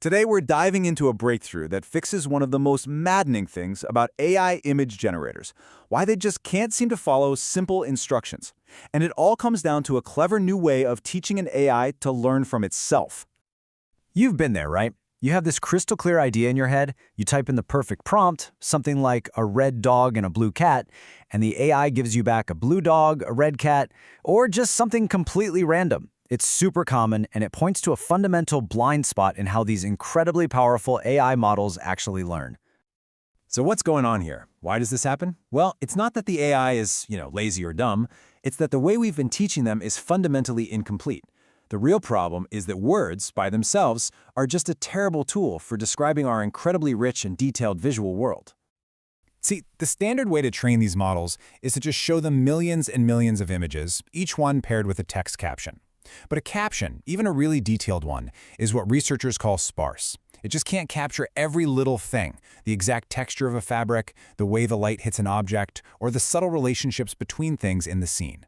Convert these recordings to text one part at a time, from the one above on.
Today, we're diving into a breakthrough that fixes one of the most maddening things about AI image generators, why they just can't seem to follow simple instructions. And it all comes down to a clever new way of teaching an AI to learn from itself. You've been there, right? You have this crystal clear idea in your head, you type in the perfect prompt, something like a red dog and a blue cat, and the AI gives you back a blue dog, a red cat, or just something completely random. It's super common, and it points to a fundamental blind spot in how these incredibly powerful AI models actually learn. So what's going on here? Why does this happen? Well, it's not that the AI is, lazy or dumb. It's that the way we've been teaching them is fundamentally incomplete. The real problem is that words, by themselves, are just a terrible tool for describing our incredibly rich and detailed visual world. See, the standard way to train these models is to just show them millions and millions of images, each one paired with a text caption. But a caption, even a really detailed one, is what researchers call sparse. It just can't capture every little thing, the exact texture of a fabric, the way the light hits an object, or the subtle relationships between things in the scene.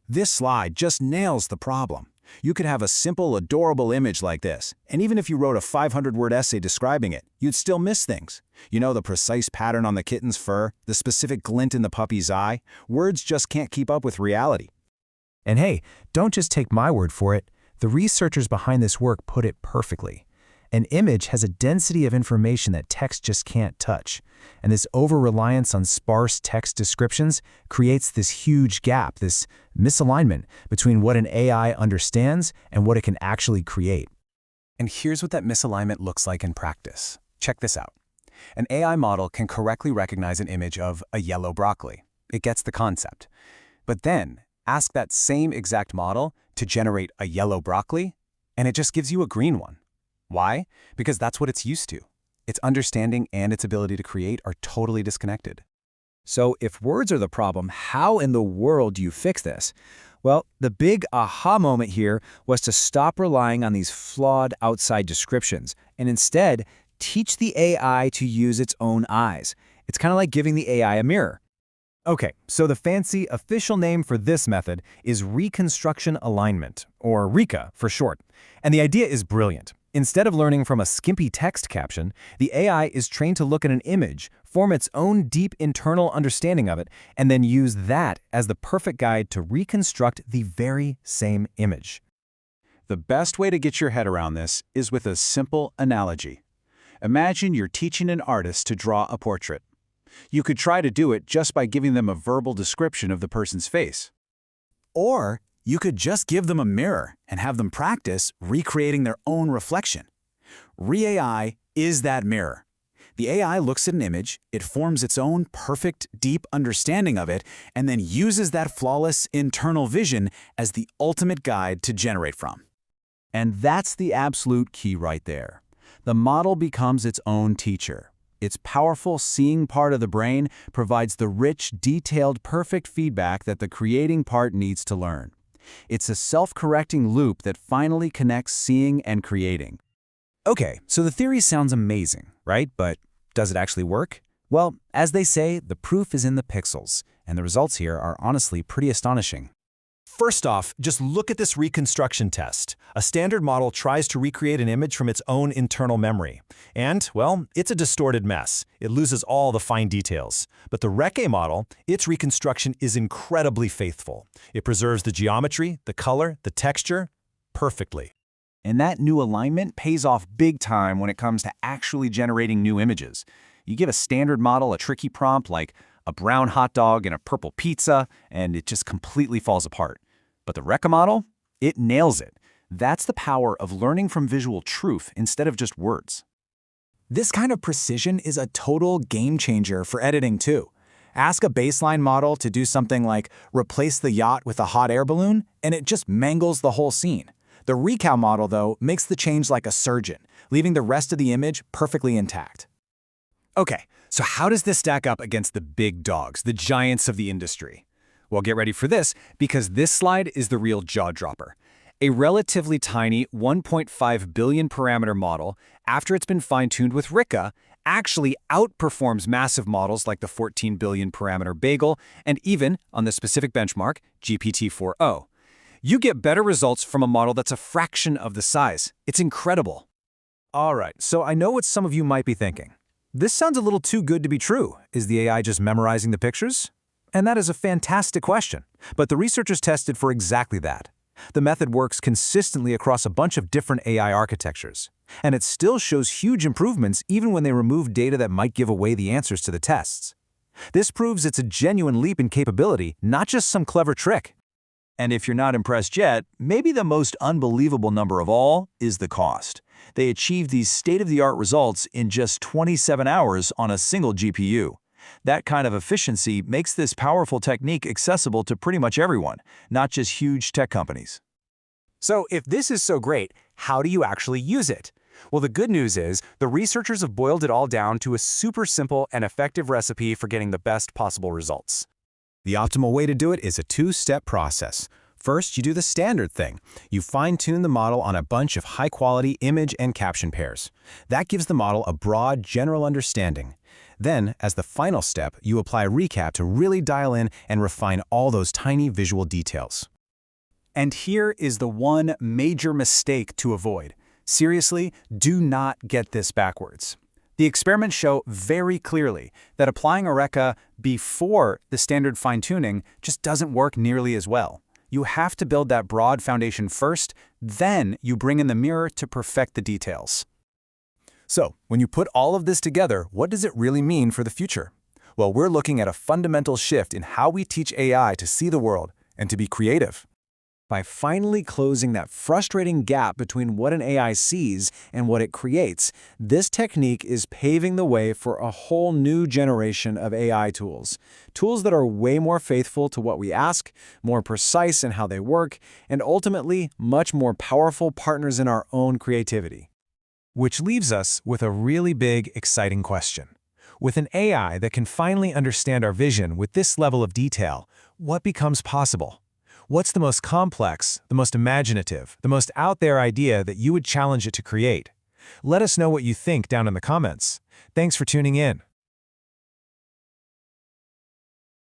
This slide just nails the problem. You could have a simple, adorable image like this, and even if you wrote a 500-word essay describing it, you'd still miss things. You know, the precise pattern on the kitten's fur, the specific glint in the puppy's eye. Words just can't keep up with reality. And hey, don't just take my word for it. The researchers behind this work put it perfectly. An image has a density of information that text just can't touch. And this over-reliance on sparse text descriptions creates this huge gap, this misalignment between what an AI understands and what it can actually create. And here's what that misalignment looks like in practice. Check this out. An AI model can correctly recognize an image of a yellow broccoli. It gets the concept. But then, ask that same exact model to generate a yellow broccoli, and it just gives you a green one. Why? Because that's what it's used to. Its understanding and its ability to create are totally disconnected. So if words are the problem, how in the world do you fix this? Well, the big aha moment here was to stop relying on these flawed outside descriptions and instead teach the AI to use its own eyes. It's kind of like giving the AI a mirror. Okay, so the fancy official name for this method is Reconstruction Alignment, or RecA for short. And the idea is brilliant. Instead of learning from a skimpy text caption, the AI is trained to look at an image, form its own deep internal understanding of it, and then use that as the perfect guide to reconstruct the very same image. The best way to get your head around this is with a simple analogy. Imagine you're teaching an artist to draw a portrait. You could try to do it just by giving them a verbal description of the person's face. Or you could just give them a mirror and have them practice recreating their own reflection. RecA is that mirror. The AI looks at an image, it forms its own perfect, deep understanding of it, and then uses that flawless internal vision as the ultimate guide to generate from. And that's the absolute key right there. The model becomes its own teacher. Its powerful seeing part of the brain provides the rich, detailed, perfect feedback that the creating part needs to learn. It's a self-correcting loop that finally connects seeing and creating. Okay, so the theory sounds amazing, right? But does it actually work? Well, as they say, the proof is in the pixels, and the results here are honestly pretty astonishing. First off, just look at this reconstruction test. A standard model tries to recreate an image from its own internal memory. And, well, it's a distorted mess. It loses all the fine details. But the RecA model, its reconstruction is incredibly faithful. It preserves the geometry, the color, the texture perfectly. And that new alignment pays off big time when it comes to actually generating new images. You give a standard model a tricky prompt like a brown hot dog and a purple pizza, and it just completely falls apart. But the RecA model, it nails it. That's the power of learning from visual truth instead of just words. This kind of precision is a total game changer for editing too. Ask a baseline model to do something like replace the yacht with a hot air balloon, and it just mangles the whole scene. The RecA model, though, makes the change like a surgeon, leaving the rest of the image perfectly intact. Okay, so how does this stack up against the big dogs, the giants of the industry? Well, get ready for this, because this slide is the real jaw-dropper. A relatively tiny 1.5 billion parameter model, after it's been fine-tuned with RecA, actually outperforms massive models like the 14 billion parameter Bagel and even, on the specific benchmark, GPT-4o. You get better results from a model that's a fraction of the size. It's incredible. All right, so I know what some of you might be thinking. This sounds a little too good to be true. Is the AI just memorizing the pictures? And that is a fantastic question, but the researchers tested for exactly that. The method works consistently across a bunch of different AI architectures, and it still shows huge improvements even when they remove data that might give away the answers to the tests. This proves it's a genuine leap in capability, not just some clever trick. And if you're not impressed yet, maybe the most unbelievable number of all is the cost. They achieved these state-of-the-art results in just 27 hours on a single GPU. That kind of efficiency makes this powerful technique accessible to pretty much everyone, not just huge tech companies. So if this is so great, how do you actually use it? Well, the good news is the researchers have boiled it all down to a super simple and effective recipe for getting the best possible results. The optimal way to do it is a two-step process. First, you do the standard thing. You fine-tune the model on a bunch of high-quality image and caption pairs. That gives the model a broad, general understanding. Then, as the final step, you apply RecA to really dial in and refine all those tiny visual details. And here is the one major mistake to avoid. Seriously, do not get this backwards. The experiments show very clearly that applying RecA before the standard fine-tuning just doesn't work nearly as well. You have to build that broad foundation first, then you bring in the mirror to perfect the details. So, when you put all of this together, what does it really mean for the future? Well, we're looking at a fundamental shift in how we teach AI to see the world and to be creative. By finally closing that frustrating gap between what an AI sees and what it creates, this technique is paving the way for a whole new generation of AI tools. Tools that are way more faithful to what we ask, more precise in how they work, and ultimately much more powerful partners in our own creativity. Which leaves us with a really big, exciting question. With an AI that can finally understand our vision with this level of detail, what becomes possible? What's the most complex, the most imaginative, the most out there idea that you would challenge it to create? Let us know what you think down in the comments. Thanks for tuning in.